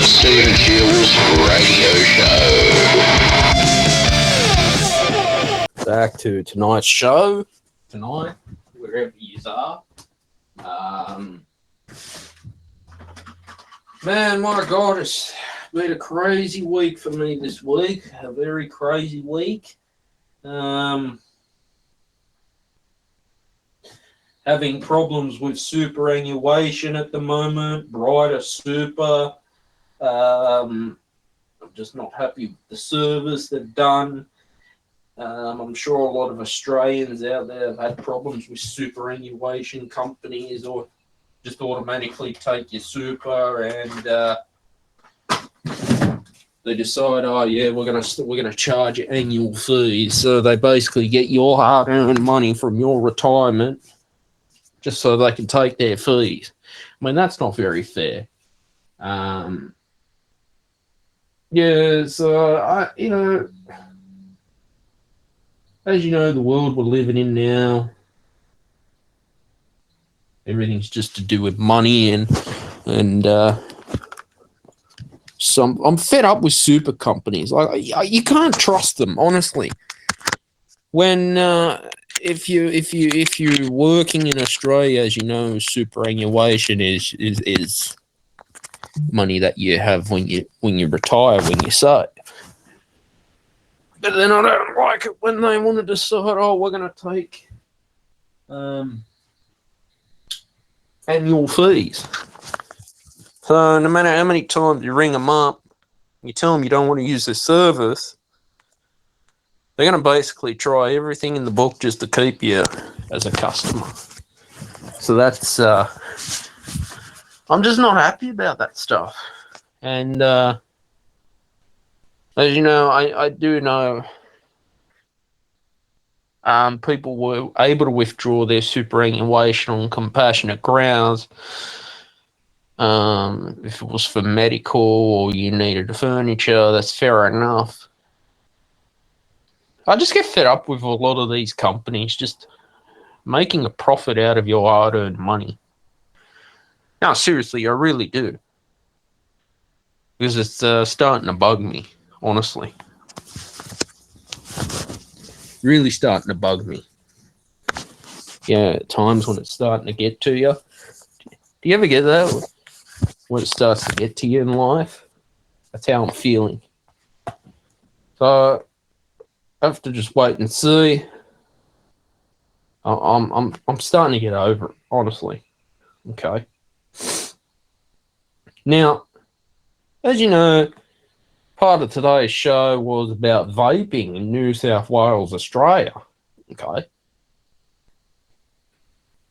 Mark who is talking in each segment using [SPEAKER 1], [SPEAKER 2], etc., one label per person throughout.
[SPEAKER 1] Stephen Jules Radio Show.
[SPEAKER 2] Back to tonight's show. Tonight, wherever you are. Man, my God, it's been a crazy week for me this week. A very crazy week. Having problems with superannuation at the moment, Brighter Super. I'm just not happy with the service they've done. I'm sure a lot of Australians out there have had problems with superannuation companies or just automatically take your super and they decide, oh yeah, we're gonna charge you annual fees. So they basically get your hard-earned money from your retirement just so they can take their fees. I mean, that's not very fair. So as you know, the world we're living in now, everything's just to do with money and I'm fed up with super companies. Like, you can't trust them, honestly. When if you're working in Australia, as you know, superannuation is money that you have when you retire, when you save. But then I don't like it when they want to decide, oh, we're going to take annual fees. So no matter how many times you ring them up, you tell them you don't want to use their service, they're going to basically try everything in the book just to keep you as a customer. So that's, I'm just not happy about that stuff. And as you know, I do know people were able to withdraw their superannuation on compassionate grounds. If it was for medical or you needed furniture, that's fair enough. I just get fed up with a lot of these companies just making a profit out of your hard-earned money. No, seriously, I really do. Because it's starting to bug me, honestly. Really starting to bug me. Yeah, at times when it's starting to get to you. Do you ever get that? When it starts to get to you in life? That's how I'm feeling. So I have to just wait and see. I'm starting to get over it, honestly. Okay. Now, as you know, part of today's show was about vaping in New South Wales, Australia. Okay.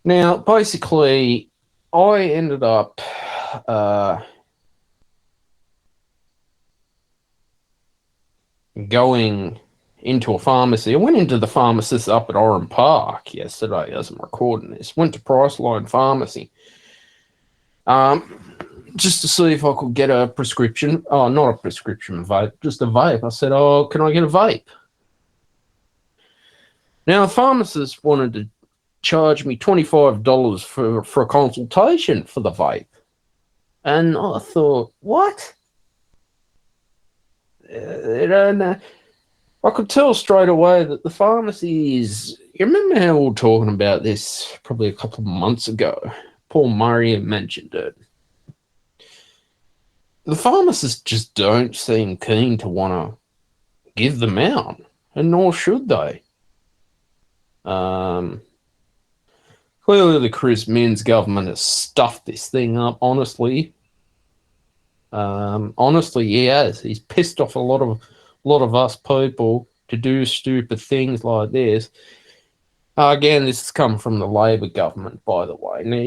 [SPEAKER 2] Now, basically, I ended up going into a pharmacy. I went into the pharmacist up at Oran Park yesterday as I'm recording this. Went to Priceline Pharmacy. Just to see if I could get a prescription. Oh, not a prescription vape, just a vape. I said, oh, can I get a vape? Now, the pharmacist wanted to charge me $25 for a consultation for the vape. And I thought, what? I could tell straight away that the pharmacy is... You remember how we were talking about this probably a couple of months ago? Paul Murray mentioned it. The pharmacists just don't seem keen to want to give them out, and nor should they. Clearly the Chris Minns government has stuffed this thing up, honestly. Honestly, he has. He's pissed off a lot of us people to do stupid things like this. Again, this has come from the Labor government, by the way. Now,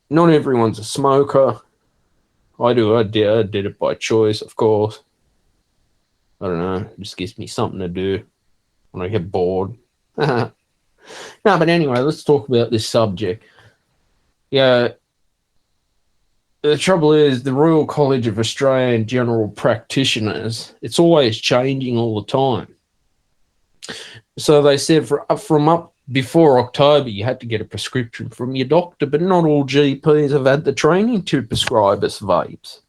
[SPEAKER 2] not everyone's a smoker. I did it by choice, of course. I don't know. It just gives me something to do when I get bored. No, but anyway, let's talk about this subject. Yeah, the trouble is the Royal College of Australian General Practitioners, it's always changing all the time. So they said from up before October, you had to get a prescription from your doctor, but not all GPs have had the training to prescribe us vapes.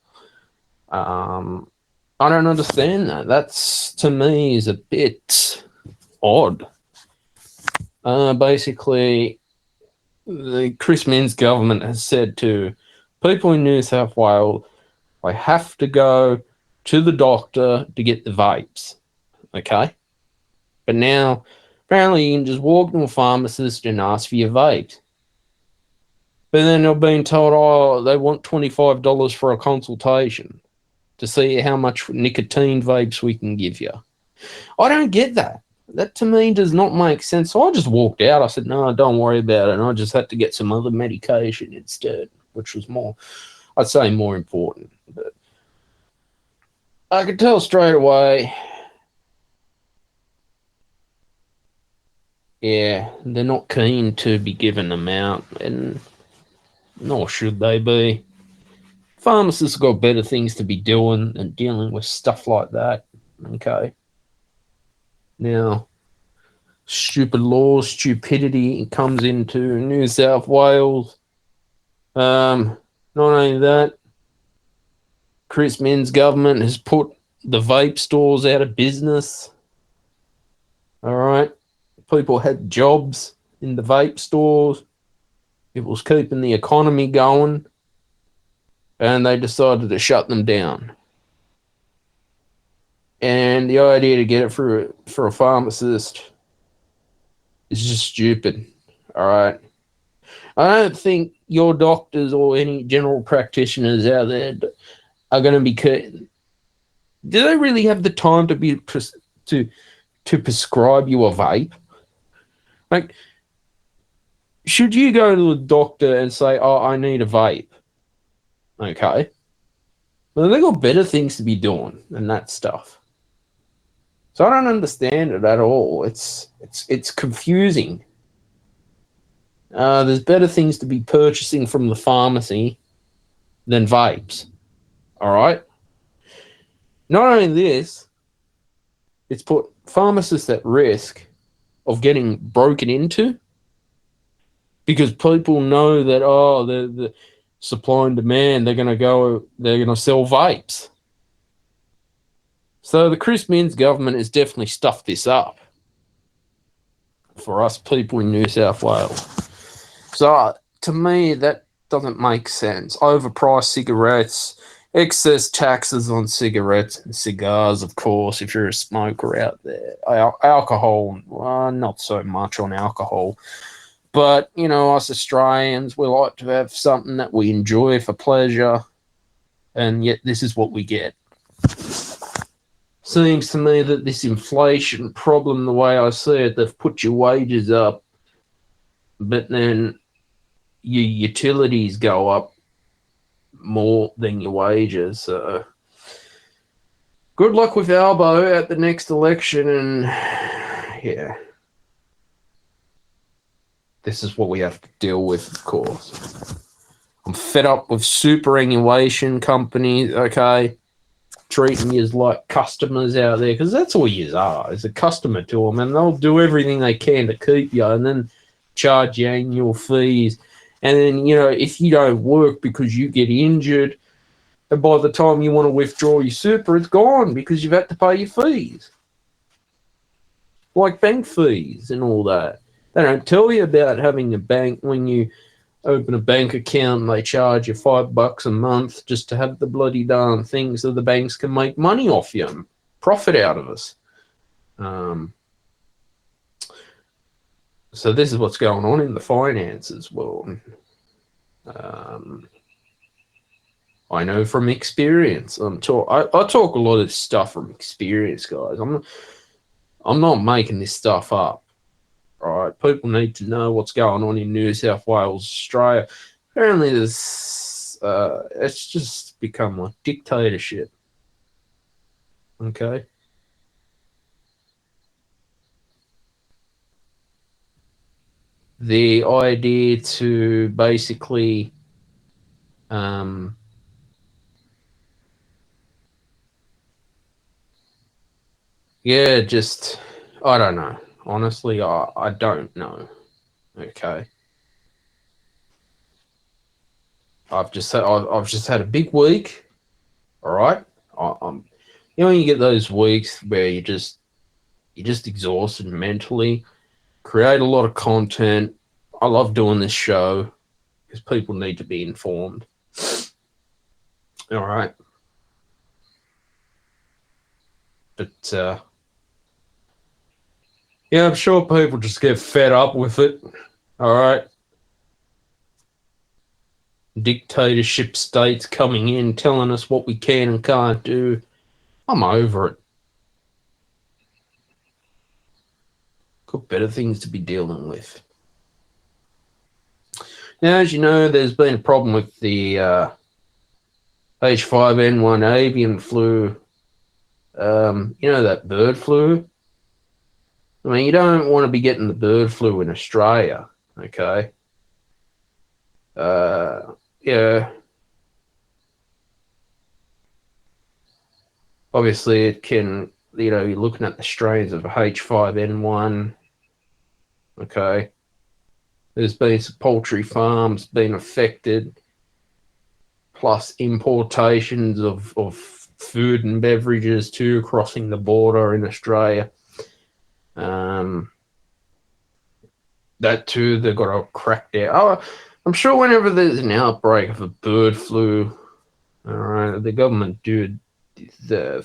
[SPEAKER 2] I don't understand that. That's, to me, is a bit odd. Basically, the Chris Minns government has said to people in New South Wales, they have to go to the doctor to get the vapes, okay? But now, apparently, you can just walk to a pharmacist and ask for your vapes. But then they're being told, oh, they want $25 for a consultation to see how much nicotine vapes we can give you. I don't get that. That to me does not make sense. So I just walked out. I said, no, don't worry about it. And I just had to get some other medication instead, which was more, I'd say, more important. But I could tell straight away, yeah, they're not keen to be given them out, and nor should they be. Pharmacists have got better things to be doing than dealing with stuff like that. Okay. Now, stupid laws, stupidity comes into New South Wales. Not only that, Chris Minns' government has put the vape stores out of business. All right. People had jobs in the vape stores. It was keeping the economy going. And they decided to shut them down. And the idea to get it for a pharmacist is just stupid. All right. I don't think your doctors or any general practitioners out there are going to be. Do they really have the time to be to prescribe you a vape? Like, should you go to a doctor and say, "Oh, I need a vape"? Okay. Well, they've got better things to be doing than that stuff. So I don't understand it at all. It's confusing. There's better things to be purchasing from the pharmacy than vapes. All right. Not only this, it's put pharmacists at risk of getting broken into because people know that the supply and demand, they're going to sell vapes. So the Chris Minns government has definitely stuffed this up for us people in New South Wales. So to me, that doesn't make sense. Overpriced cigarettes, excess taxes on cigarettes and cigars, of course, if you're a smoker out there. Alcohol, not so much on alcohol. But, you know, us Australians, we like to have something that we enjoy for pleasure, and yet this is what we get. Seems to me that this inflation problem, the way I see it, they've put your wages up, but then your utilities go up more than your wages. So good luck with Albo at the next election, and yeah. This is what we have to deal with, of course. I'm fed up with superannuation companies, okay, treating you like customers out there, because that's all you are, is a customer to them, and they'll do everything they can to keep you and then charge you annual fees. And then, you know, if you don't work because you get injured, and by the time you want to withdraw your super, it's gone because you've had to pay your fees. Like bank fees and all that. They don't tell you about having a bank when you open a bank account and they charge you $5 a month just to have the bloody darn thing so the banks can make money off you and profit out of us. So this is what's going on in the finances world. I know from experience. I talk a lot of stuff from experience, guys. I'm not making this stuff up. All right, people need to know what's going on in New South Wales, Australia. Apparently, it's just become like dictatorship. Okay. The idea to basically just I don't know. Honestly, I don't know. Okay. I've just had a big week. All right, you get those weeks where you're just exhausted mentally. Create a lot of content. I love doing this show because people need to be informed. All right, but yeah, I'm sure people just get fed up with it. All right. Dictatorship states coming in telling us what we can and can't do. I'm over it. Got better things to be dealing with. Now, as you know, there's been a problem with the H5N1 avian flu. That bird flu. I mean, you don't want to be getting the bird flu in Australia, okay? Yeah. Obviously, it can, you're looking at the strains of H5N1, okay? There's been some poultry farms being affected, plus importations of food and beverages too crossing the border in Australia. That too, they've got to crack down. Oh, I'm sure whenever there's an outbreak of a bird flu, all right, the government do their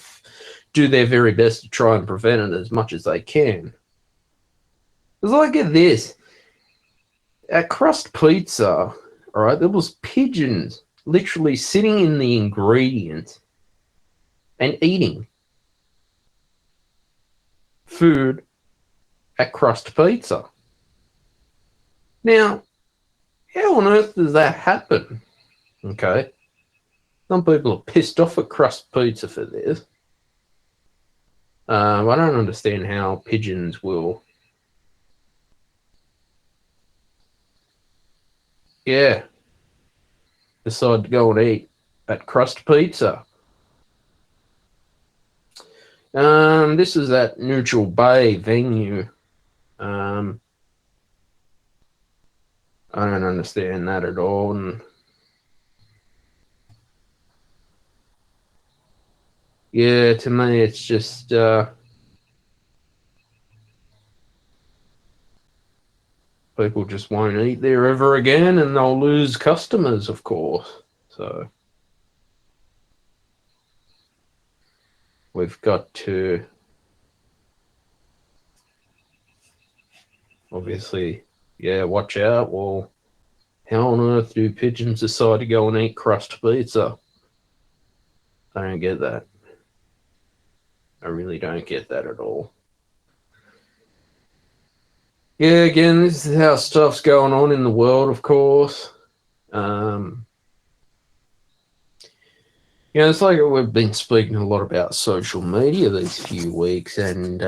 [SPEAKER 2] very best to try and prevent it as much as they can. It's like at this. At Crust Pizza, all right, there was pigeons literally sitting in the ingredients and eating food at Crust Pizza. Now, how on earth does that happen? Okay. Some people are pissed off at Crust Pizza for this. I don't understand how pigeons will... decide to go and eat at Crust Pizza. This is at Neutral Bay venue. I don't understand that at all. And yeah, to me, it's just people just won't eat there ever again, and they'll lose customers, of course. So we've got to obviously, watch out. Well, how on earth do pigeons decide to go and eat Crust Pizza? I don't get that. I really don't get that at all. Yeah, again, this is how stuff's going on in the world, of course. It's like we've been speaking a lot about social media these few weeks and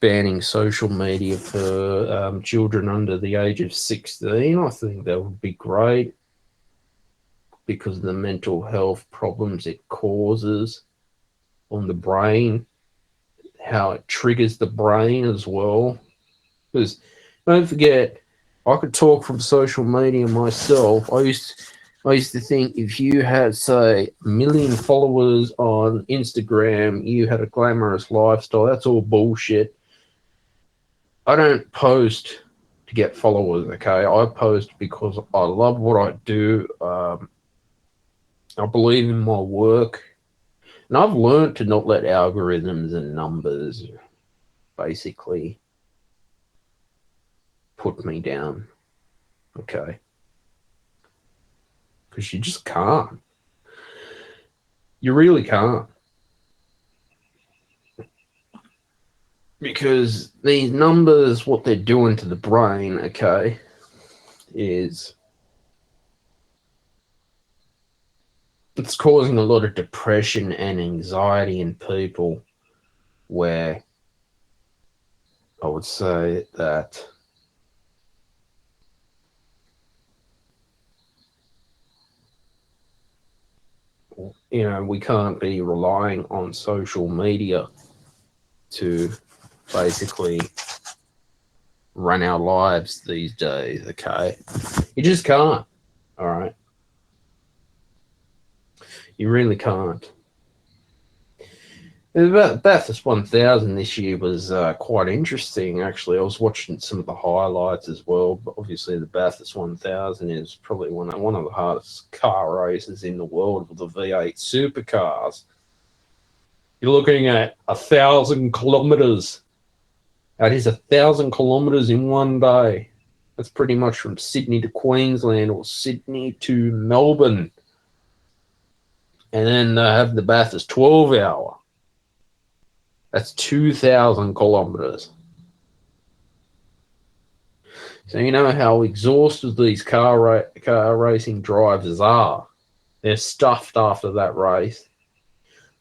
[SPEAKER 2] banning social media for children under the age of 16. I think that would be great because of the mental health problems it causes on the brain, how it triggers the brain as well. Because don't forget, I could talk from social media myself. I used to think if you had, say, 1 million followers on Instagram, you had a glamorous lifestyle. That's all bullshit. I don't post to get followers, okay? I post because I love what I do. I believe in my work. And I've learned to not let algorithms and numbers basically put me down, okay? Because you just can't. You really can't. Because these numbers, what they're doing to the brain, okay, is it's causing a lot of depression and anxiety in people, where I would say that we can't be relying on social media to basically run our lives these days, okay? You just can't, all right? You really can't. The Bathurst 1000 this year was quite interesting, actually. I was watching some of the highlights as well. But obviously, the Bathurst 1000 is probably one of the hardest car races in the world with the V8 supercars. You're looking at 1,000 kilometres. That is 1,000 kilometres in one day. That's pretty much from Sydney to Queensland or Sydney to Melbourne. And then they have the Bathurst 12 hour. That's 2,000 kilometres. So you know how exhausted these car racing drivers are. They're stuffed after that race.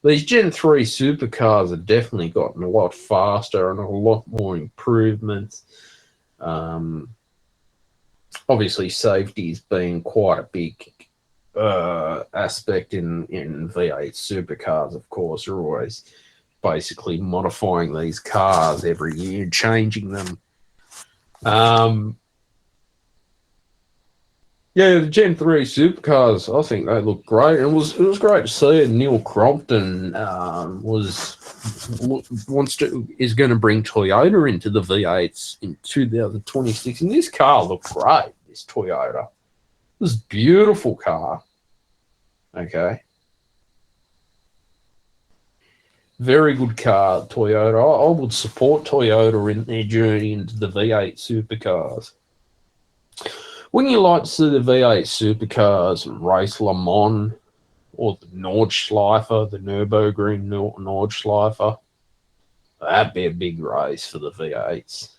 [SPEAKER 2] These Gen 3 supercars have definitely gotten a lot faster and a lot more improvements. Obviously, safety's been quite a big aspect in V8 supercars, of course. They're always basically modifying these cars every year, changing them. Yeah, the Gen 3 supercars, I think they look great. It was great to see it. Neil Crompton is going to bring Toyota into the V8s in 2026, and this car looked great. This Toyota, this beautiful car. Okay, very good car, Toyota. I would support Toyota in their journey into the V8 supercars. Wouldn't you like to see the V8 supercars race Le Mans or the Nordschleife, the Nürburgring Nordschleife? That'd be a big race for the V8s.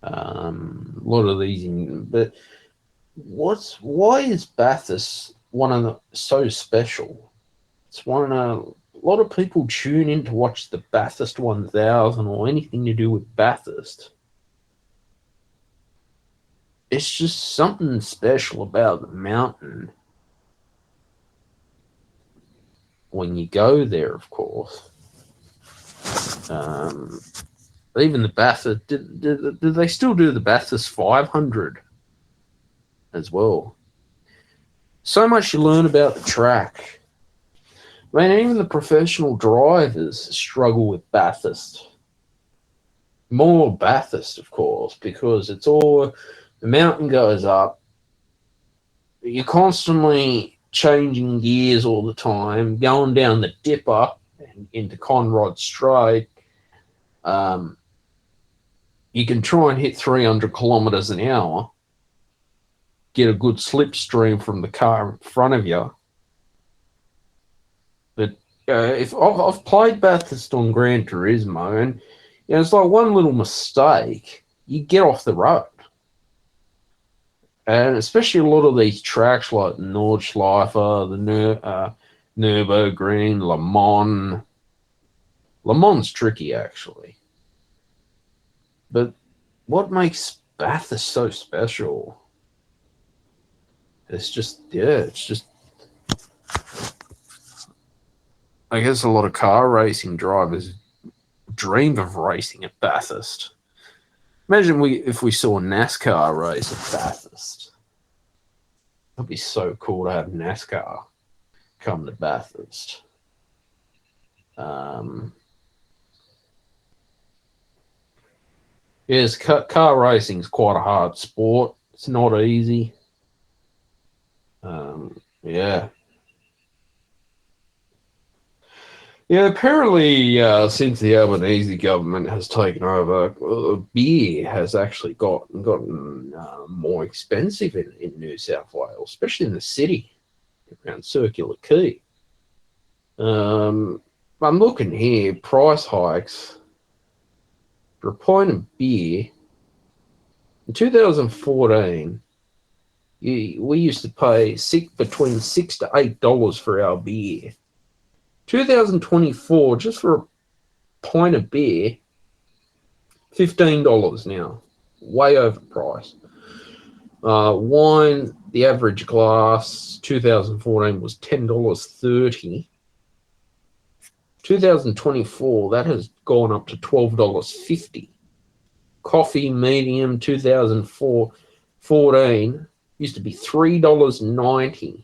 [SPEAKER 2] A lot of these, but why is Bathurst so special? It's a lot of people tune in to watch the Bathurst 1000 or anything to do with Bathurst. It's just something special about the mountain when you go there, of course. Even the Bathurst, do they still do the Bathurst 500 as well? So much you learn about the track. Man, even the professional drivers struggle with Bathurst. More Bathurst, of course, because it's all... The mountain goes up. You're constantly changing gears all the time, going down the dipper and into Conrod Straight. You can try and hit 300 kilometres an hour, get a good slipstream from the car in front of you. But if I've played Bathurst on Gran Turismo, and it's like one little mistake, you get off the road. And especially a lot of these tracks like Nordschleife, the Nürburgring, Le Mans. Le Mans tricky, actually. But what makes Bathurst so special? It's just... I guess a lot of car racing drivers dream of racing at Bathurst. Imagine if we saw a NASCAR race at Bathurst. That'd be so cool to have NASCAR come to Bathurst. Yes, car racing is quite a hard sport. It's not easy. Yeah. Yeah, apparently, since the Albanese government has taken over, beer has actually gotten more expensive in New South Wales, especially in the city, around Circular Quay. I'm looking here, price hikes for a pint of beer. In 2014, we used to pay between $6 to $8 for our beer. 2024, just for a pint of beer, $15 now. Way overpriced. Wine, the average glass, 2014 was $10.30. 2024, that has gone up to $12.50. Coffee medium, 2014, used to be $3.90.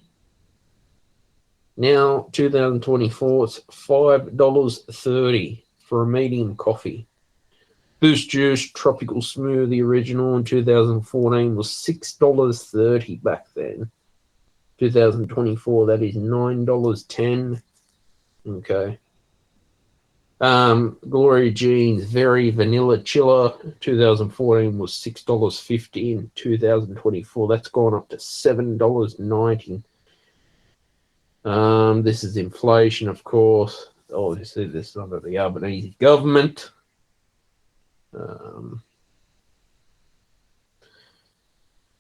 [SPEAKER 2] Now, 2024, it's $5.30 for a medium coffee. Boost Juice Tropical Smoothie Original in 2014 was $6.30 back then. 2024, that is $9.10. Okay. Glory Jeans Very Vanilla Chiller 2014 was $6.50. In 2024, that's gone up to $7.90. This is inflation, of course. Obviously, this is under the Albanese government.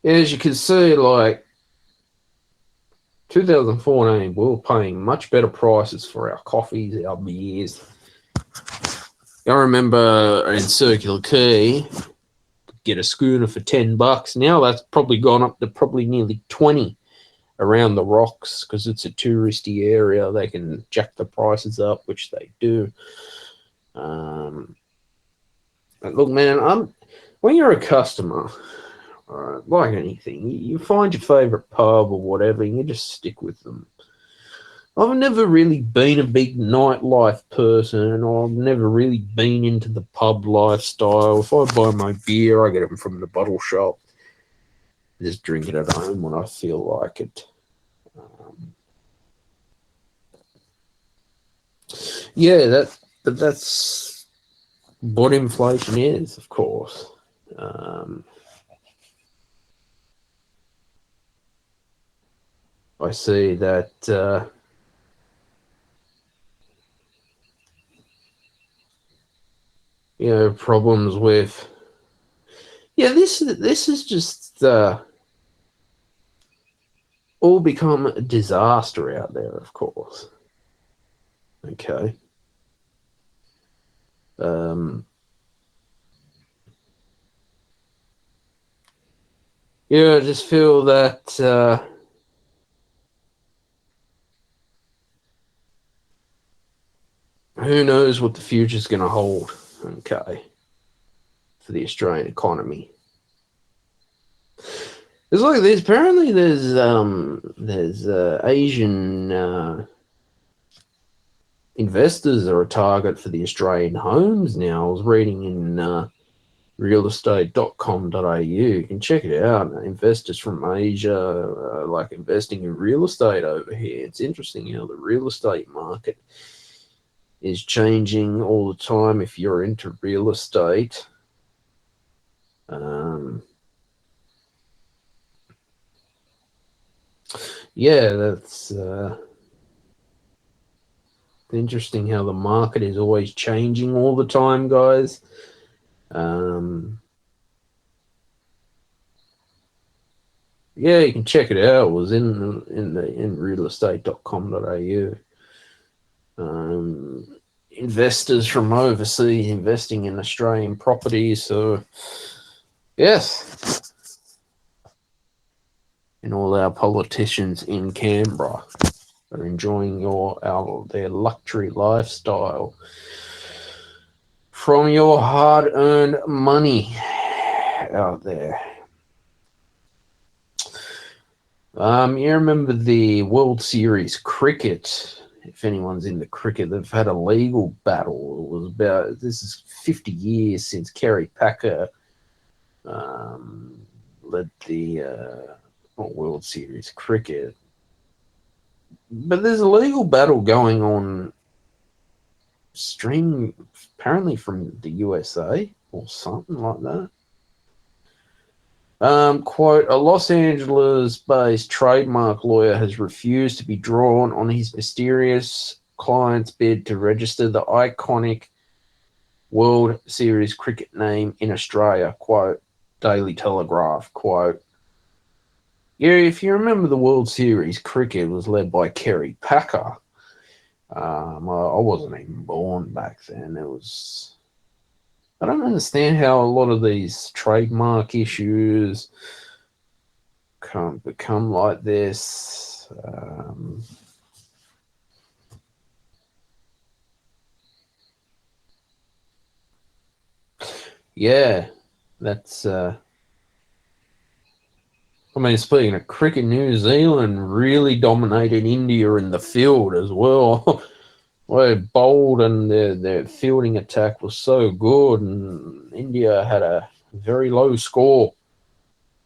[SPEAKER 2] As you can see, like 2014, we were paying much better prices for our coffees, our beers. I remember in Circular Quay, get a schooner for $10. Now that's probably gone up to probably nearly 20 around the rocks because it's a touristy area. They can jack the prices up, which they do. But look, man, when you're a customer, like anything, you find your favorite pub or whatever, and you just stick with them. I've never really been a big nightlife person, or I've never really been into the pub lifestyle. If I buy my beer, I get them from the bottle shop. Just drink it at home when I feel like it. Yeah, that's what inflation is, of course. I see that problems with this is just all become a disaster out there, of course. Okay. I just feel that who knows what the future's going to hold, okay, for the Australian economy. It's like this. Apparently, there's Asian investors are a target for the Australian homes now. I was reading in realestate.com.au. You can check it out. Investors from Asia like investing in real estate over here. It's interesting how the real estate market is changing all the time if you're into real estate. That's interesting how the market is always changing all the time, guys. You can check it out. It was in realestate.com.au. Investors from overseas investing in Australian properties. So, yes. And all our politicians in Canberra are enjoying their luxury lifestyle from your hard-earned money out there. You remember the World Series cricket? If anyone's into cricket, they've had a legal battle. This is 50 years since Kerry Packer led the World Series cricket. But there's a legal battle going on streaming apparently from the USA or something like that. Quote, a Los Angeles-based trademark lawyer has refused to be drawn on his mysterious client's bid to register the iconic World Series cricket name in Australia, quote, Daily Telegraph, quote. If you remember the World Series cricket was led by Kerry Packer. I wasn't even born back then. I don't understand how a lot of these trademark issues can't become like this. That's I mean, speaking of cricket, New Zealand really dominated India in the field as well. They bowled and their fielding attack was so good, and India had a very low score.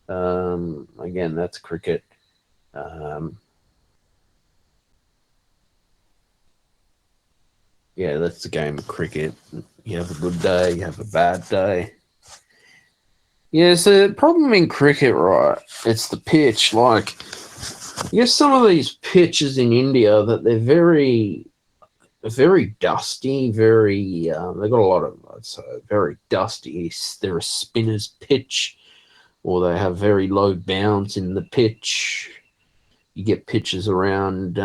[SPEAKER 2] Again, that's cricket. Yeah, that's the game of cricket. You have a good day, you have a bad day. Yeah, so the problem in cricket, right? It's the pitch. Like, you get some of these pitches in India that they're very dusty, they've got a lot of very dusty. They're a spinner's pitch, or they have very low bounce in the pitch. You get pitches around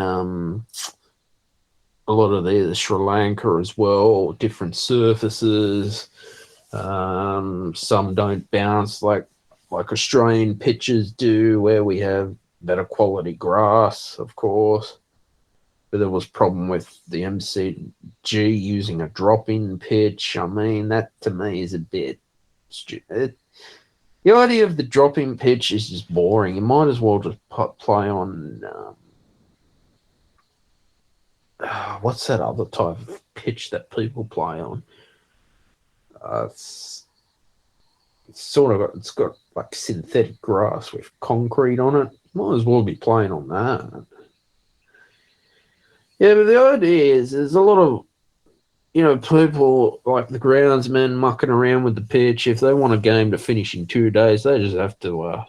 [SPEAKER 2] a lot of the Sri Lanka as well, different surfaces. Some don't bounce like Australian pitches do, where we have better quality grass, of course. But there was problem with the MCG using a drop-in pitch. I mean, that to me is a bit stupid. The idea of the drop-in pitch is just boring. You might as well just play on what's that other type of pitch that people play on? It's got like synthetic grass with concrete on it. Might as well be playing on that. Yeah, but the idea is there's a lot of people like the groundsmen mucking around with the pitch. If they want a game to finish in 2 days, they just have to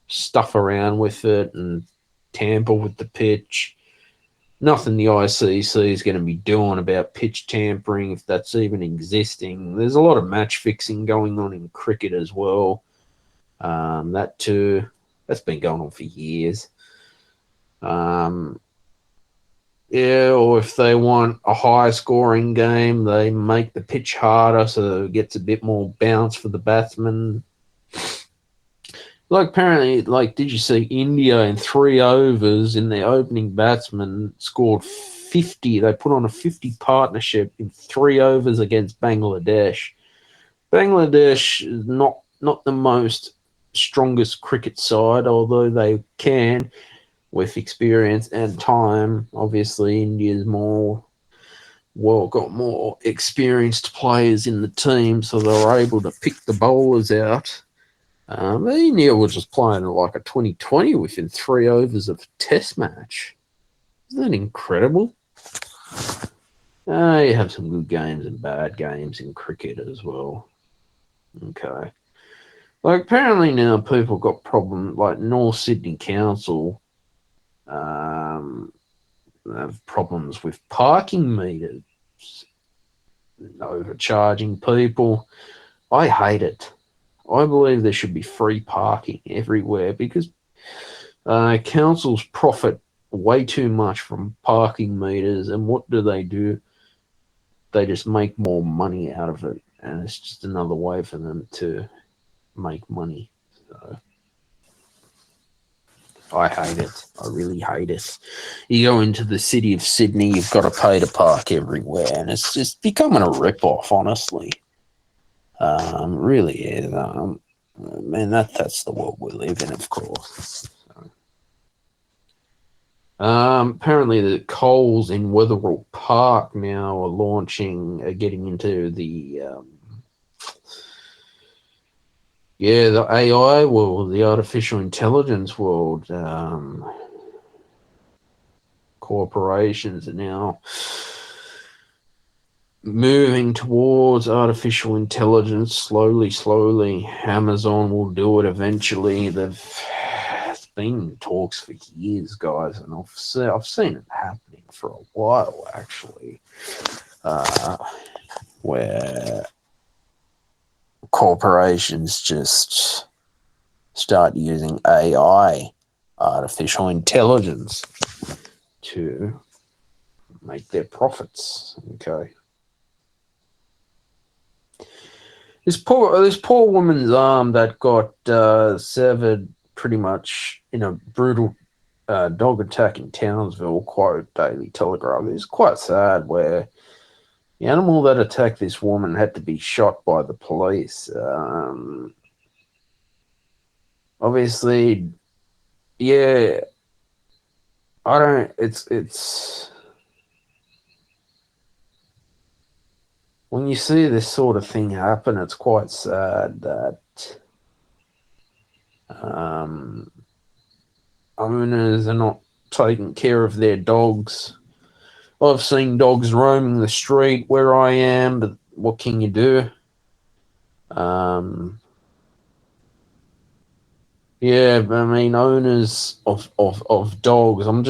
[SPEAKER 2] stuff around with it and tamper with the pitch. Nothing the ICC is going to be doing about pitch tampering, if that's even existing. There's a lot of match fixing going on in cricket as well. That too, that's been going on for years. Yeah, or if they want a high scoring game, they make the pitch harder so it gets a bit more bounce for the batsman. Like, apparently, did you see India in 3 overs in their opening batsman scored 50? They put on a 50 partnership in 3 overs against Bangladesh. Bangladesh is not the most strongest cricket side, although they can, with experience and time. Obviously, India's got more experienced players in the team, so they were able to pick the bowlers out. India was just playing like a 2020 within 3 overs of a test match. Isn't that incredible? You have some good games and bad games in cricket as well. Okay. Like, apparently now people got problems, like North Sydney Council have problems with parking meters, overcharging people. I hate it. I believe there should be free parking everywhere because councils profit way too much from parking meters, and what do? They just make more money out of it, and it's just another way for them to make money. So I hate it. I really hate it. You go into the city of Sydney, you've got to pay to park everywhere, and it's just becoming a rip-off, honestly. Really is. Man, that's the world we live in, of course. So. Apparently the Coles in Wetherill Park now are getting into the the AI world, the artificial intelligence world. Corporations are now moving towards artificial intelligence slowly. Amazon will do it eventually. It's been in talks for years, guys, and I've seen it happening for a while, actually, where corporations just start using AI, artificial intelligence, to make their profits. Okay. This poor woman's arm that got severed pretty much in a brutal dog attack in Townsville, quote Daily Telegraph. It's quite sad, where the animal that attacked this woman had to be shot by the police. obviously, yeah, I don't. It's when you see this sort of thing happen, it's quite sad that um, owners are not taking care of their dogs. I've seen dogs roaming the street where I am, but what can you do? Um, yeah, but I mean, owners of dogs. I'm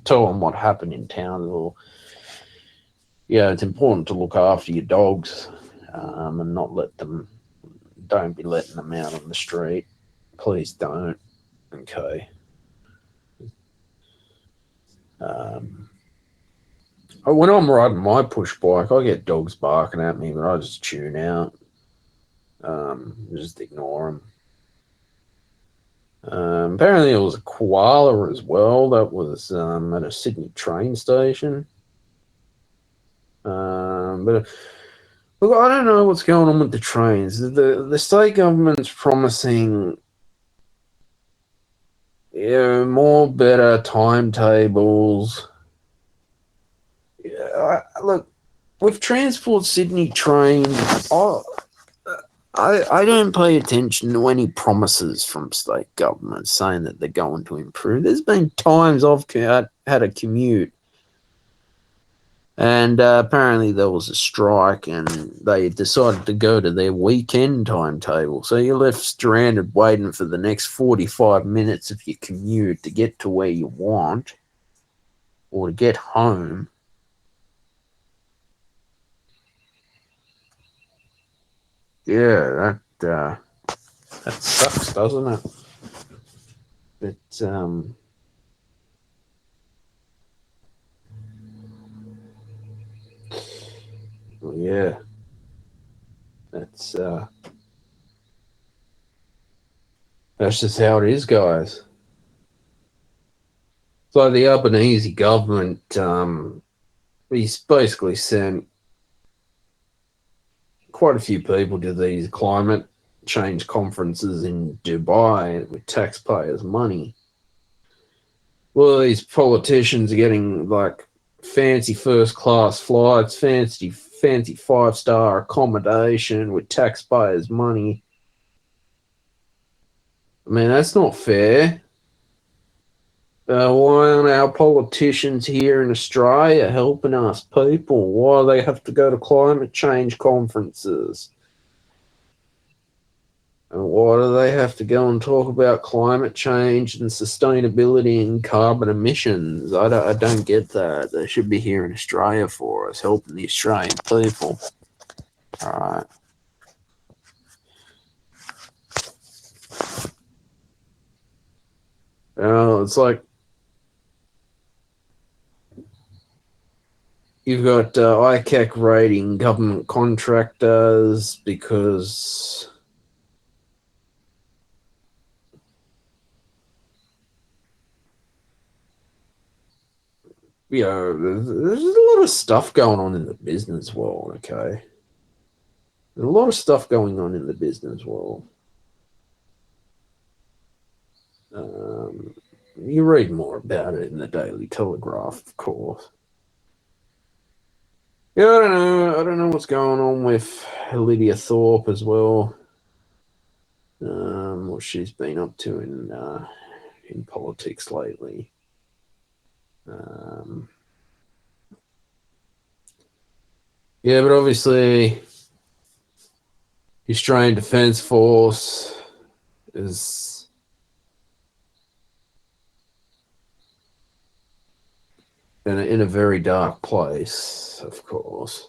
[SPEAKER 2] telling what happened in town. Or yeah, it's important to look after your dogs, and not let them. Don't be letting them out on the street. Please don't. Okay. Um, when I'm riding my push bike, I get dogs barking at me, but I just tune out. Just ignore them. Apparently, it was a koala as well that was at a Sydney train station. But look, I don't know what's going on with the trains. The state government's promising, more better timetables. Yeah, look, with Transport Sydney trains, I don't pay attention to any promises from state government saying that they're going to improve. There's been times I've had a commute, and apparently there was a strike, and they decided to go to their weekend timetable. So you're left stranded waiting for the next 45 minutes of your commute to get to where you want or to get home. Yeah, that sucks, doesn't it? But well, yeah, that's that's just how it is, guys. So the Albanese government, he's basically sent quite a few people to these climate change conferences in Dubai with taxpayers' money. Well, these politicians are getting like fancy first class flights, fancy 5-star accommodation with taxpayers' money. I mean, that's not fair. Why aren't our politicians here in Australia helping us people? Why do they have to go to climate change conferences? And why do they have to go and talk about climate change and sustainability and carbon emissions? I don't get that. They should be here in Australia for us, helping the Australian people. All right. It's like you've got ICAC rating government contractors because there's a lot of stuff going on in the business world, okay? There's a lot of stuff going on in the business world. You read more about it in the Daily Telegraph, of course. Yeah, I don't know. I don't know what's going on with Lydia Thorpe as well. What she's been up to in politics lately. Yeah, but obviously, the Australian Defence Force is in a very dark place, of course.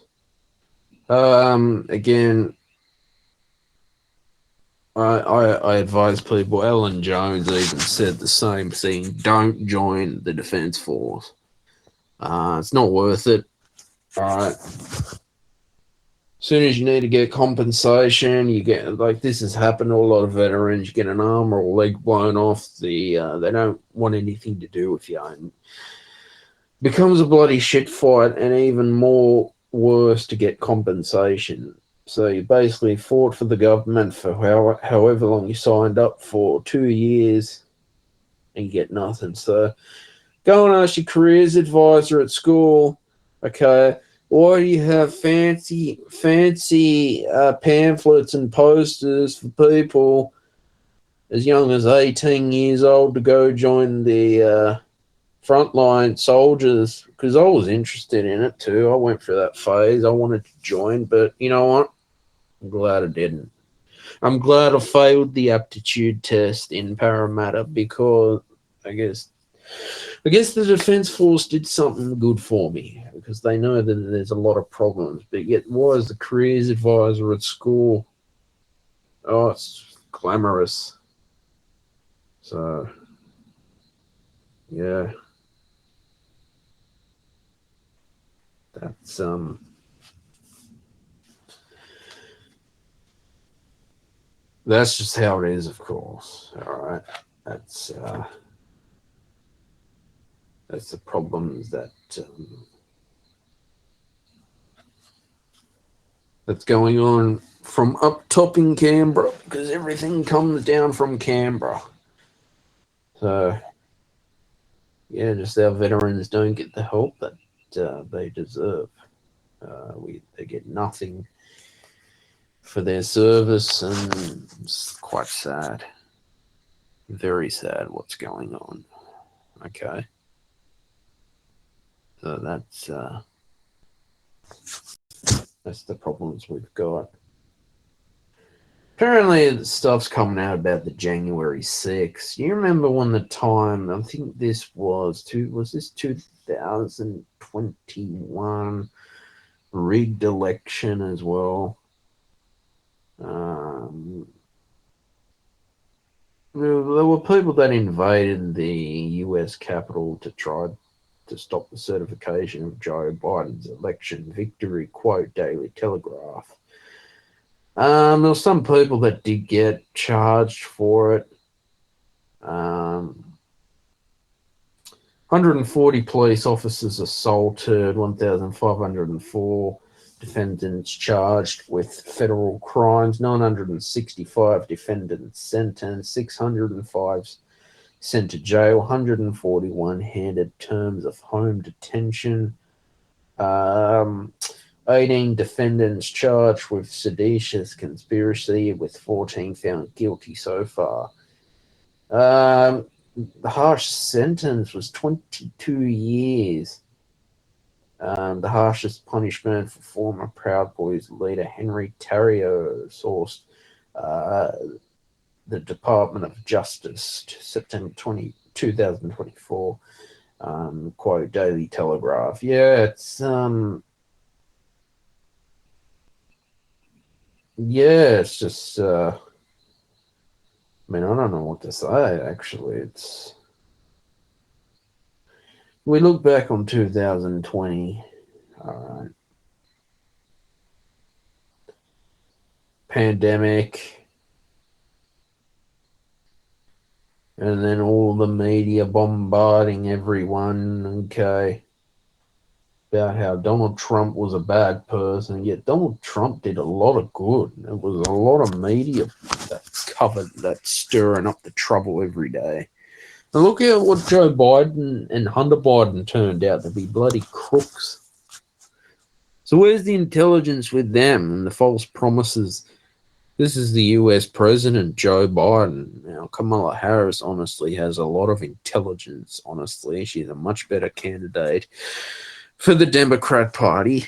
[SPEAKER 2] Again, I advise people. Ellen Jones even said the same thing. Don't join the Defence Force. It's not worth it. All right. As soon as you need to get compensation, you get like this has happened to a lot of veterans. You get an arm or a leg blown off. They don't want anything to do with you. And becomes a bloody shit fight, and even more worse to get compensation. So you basically fought for the government for however long you signed up for, 2 years, and you get nothing. So go and ask your careers advisor at school, okay, why do you have fancy pamphlets and posters for people as young as 18 years old to go join the frontline soldiers? Because I was interested in it too. I went through that phase. I wanted to join, but you know what? I'm glad I didn't. I'm glad I failed the aptitude test in Parramatta because I guess I guess the Defence Force did something good for me because they know that there's a lot of problems. But yet, why is the careers advisor at school? Oh, it's glamorous. So, yeah, that's that's just how it is, of course. All right, that's that's the problems that's going on from up top in Canberra because everything comes down from Canberra. So, yeah, just our veterans don't get the help that they deserve. They get nothing for their service, and it's quite sad. Very sad what's going on. Okay. So that's the problems we've got. Apparently, the stuff's coming out about the January 6th. You remember when the time? I think this was 2021 rigged election as well. There were people that invaded the U.S. Capitol to try to stop the certification of Joe Biden's election victory. Quote Daily Telegraph. There were some people that did get charged for it. 140 police officers assaulted, 1,504 defendants charged with federal crimes, 965 defendants sentenced, 605 sent to jail, 141 handed terms of home detention. 18 defendants charged with seditious conspiracy, with 14 found guilty so far. The harsh sentence was 22 years. The harshest punishment for former Proud Boys leader Henry Tarrio, sourced the Department of Justice, September 2024. Quote Daily Telegraph. Yeah, it's just I mean, I don't know what to say, actually. We look back on 2020, all right, pandemic, and then all the media bombarding everyone, okay, about how Donald Trump was a bad person, yet Donald Trump did a lot of good. There was a lot of media that covered that, stirring up the trouble every day. And look at what Joe Biden and Hunter Biden turned out to be, bloody crooks. So where's the intelligence with them and the false promises? This is the US President, Joe Biden. Now, Kamala Harris honestly has a lot of intelligence, honestly. She's a much better candidate for the Democrat Party.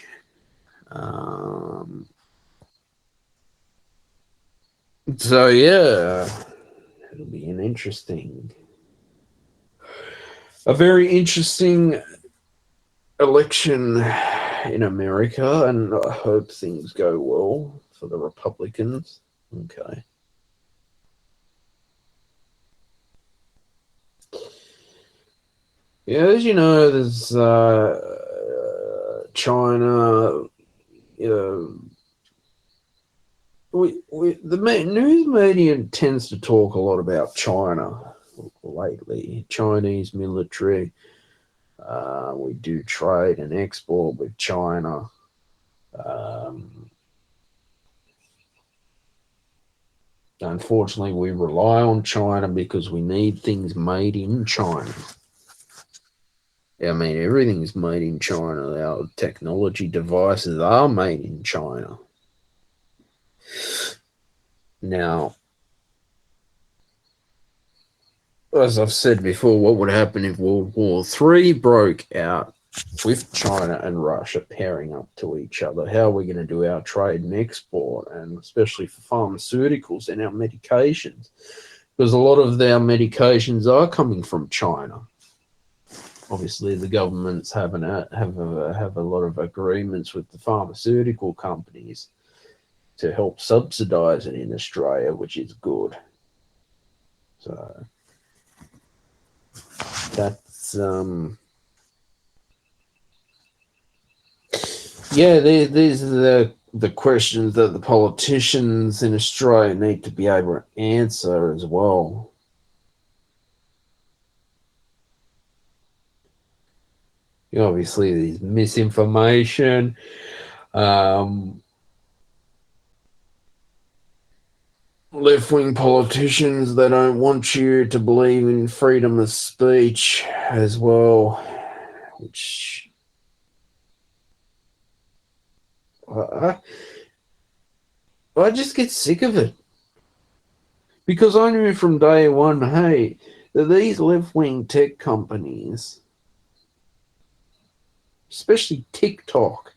[SPEAKER 2] So, yeah, it'll be a very interesting election in America, and I hope things go well for the Republicans. Okay. Yeah, as you know, there's China. You know, the news media tends to talk a lot about China lately. Chinese military. We do trade and export with China. Unfortunately, we rely on China because we need things made in China. I mean, everything's made in China. Our technology devices are made in China. Now, as I've said before, what would happen if World War III broke out with China and Russia pairing up to each other? How are we going to do our trade and export, and especially for pharmaceuticals and our medications? Because a lot of our medications are coming from China. Obviously, the governments have a lot of agreements with the pharmaceutical companies to help subsidise it in Australia, which is good. So that's yeah. These are the questions that the politicians in Australia need to be able to answer as well. Obviously, there's misinformation. Left-wing politicians, they don't want you to believe in freedom of speech as well, which I just get sick of it. Because I knew from day one, hey, that these left-wing tech companies, especially TikTok.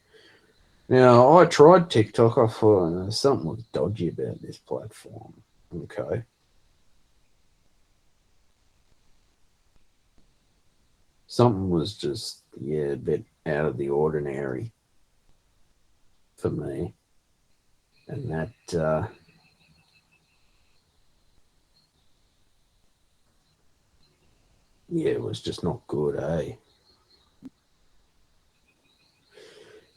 [SPEAKER 2] Now, I tried TikTok. I thought something was dodgy about this platform. Okay. Something was just, a bit out of the ordinary for me. And that, it was just not good, eh?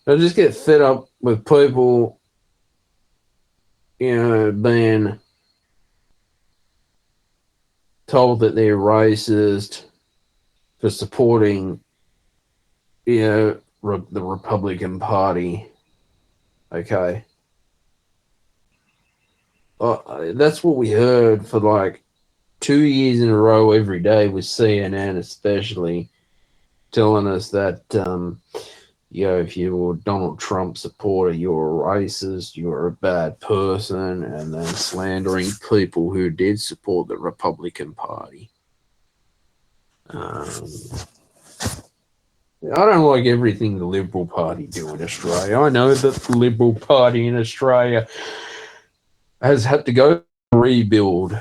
[SPEAKER 2] I just get fed up with people, being told that they're racist for supporting, the Republican Party. Okay. That's what we heard for like 2 years in a row every day with CNN, especially telling us that, if you're a Donald Trump supporter, you're a racist, you're a bad person, and then slandering people who did support the Republican Party. I don't like everything the Liberal Party do in Australia. I know that the Liberal Party in Australia has had to go rebuild,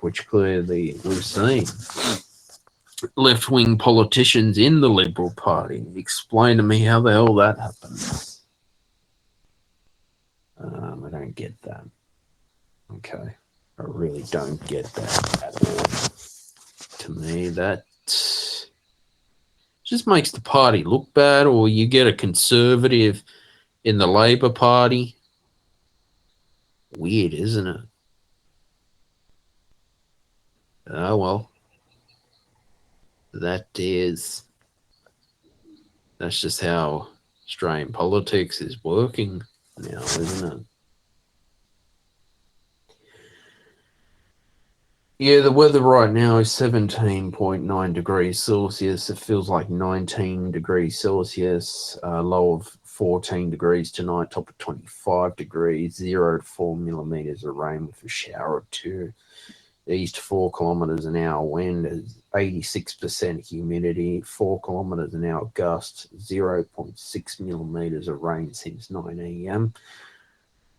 [SPEAKER 2] which clearly we've seen. Left-wing politicians in the Liberal Party. Explain to me how the hell that happens. I don't get that. Okay. I really don't get that at all. To me, that just makes the party look bad, or you get a conservative in the Labor Party. Weird, isn't it? Oh, well. That's just how Australian politics is working now, isn't it? Yeah, the weather right now is 17.9 degrees Celsius. It feels like 19 degrees Celsius, low of 14 degrees tonight, top of 25 degrees, 0 to 4 millimeters of rain with a shower or two. East 4 kilometers an hour wind is 86% humidity, 4 kilometers an hour gust, 0.6 millimeters of rain since 9 a.m.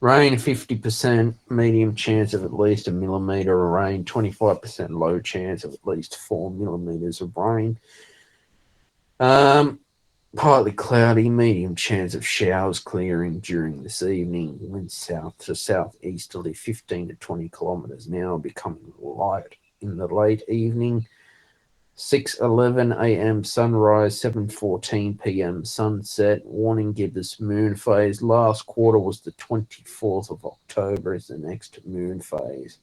[SPEAKER 2] Rain 50%, medium chance of at least a millimeter of rain, 25% low chance of at least 4 millimeters of rain. Partly cloudy, medium chance of showers clearing during this evening. Wind south to southeasterly 15 to 20 kilometers an hour, becoming light in the late evening. 6:11 a.m. sunrise, 7:14 p.m. sunset. Warning gibbous moon phase. Last quarter was the 24th of October is the next moon phase.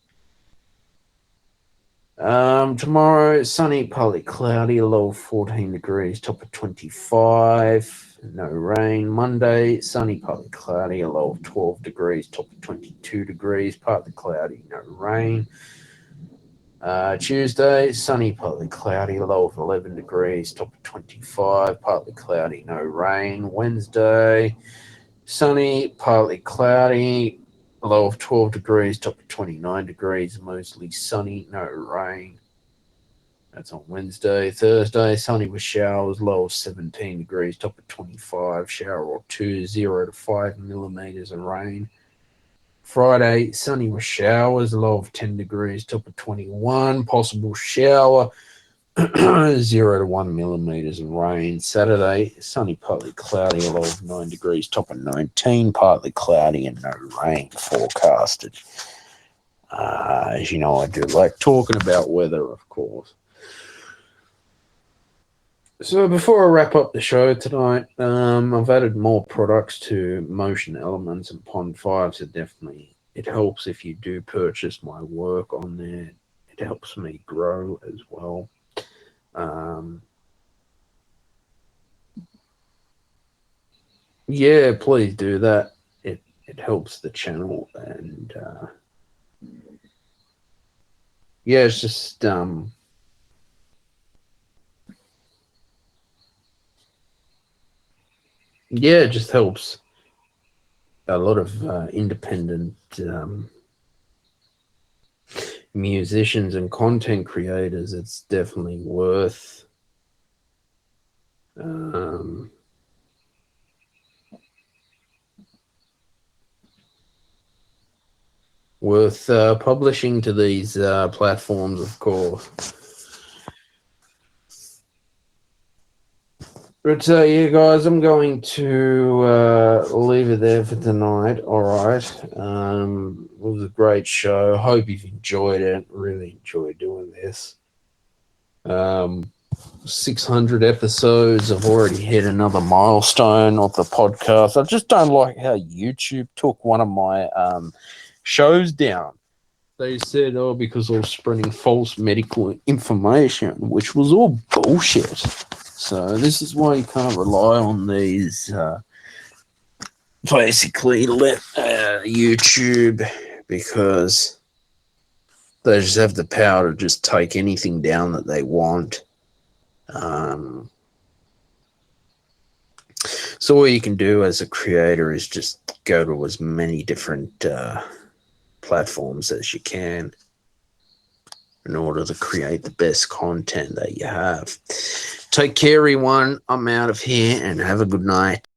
[SPEAKER 2] Tomorrow, sunny, partly cloudy, low of 14 degrees, top of 25. no rain. Monday, sunny, partly cloudy, a low of 12 degrees, top of 22 degrees, partly cloudy, no rain. Tuesday, sunny, partly cloudy, a low of 11 degrees, top of 25, partly cloudy, no rain. Wednesday, sunny, partly cloudy, a low of 12 degrees, top of 29 degrees, mostly sunny, no rain. That's on Wednesday. Thursday, sunny with showers, low of 17 degrees, top of 25, shower or two, 0 to 5 millimeters of rain. Friday, sunny with showers, low of 10 degrees, top of 21, possible shower, 0 to 1 millimeters of rain. Saturday, sunny, partly cloudy, a low of 9 degrees, top of 19, partly cloudy, and no rain forecasted. As you know, I do like talking about weather, of course. So before I wrap up the show tonight, I've added more products to Motion Elements and Pond 5, so definitely it helps if you do purchase my work on there. It helps me grow as well. Yeah, please do that. It helps the channel, and yeah, it's just yeah, it just helps a lot of independent musicians and content creators. It's definitely worth publishing to these platforms, of course. But yeah, guys, I'm going to leave it there for tonight. All right. It was a great show. Hope you've enjoyed it. Really enjoyed doing this. 600 episodes. I've already hit another milestone of the podcast. I just don't like how YouTube took one of my shows down. They said, oh, because I was spreading false medical information, which was all bullshit. So this is why you can't rely on these, basically, YouTube, because they just have the power to just take anything down that they want. So what you can do as a creator is just go to as many different platforms as you can in order to create the best content that you have. Take care, everyone. I'm out of here, and have a good night.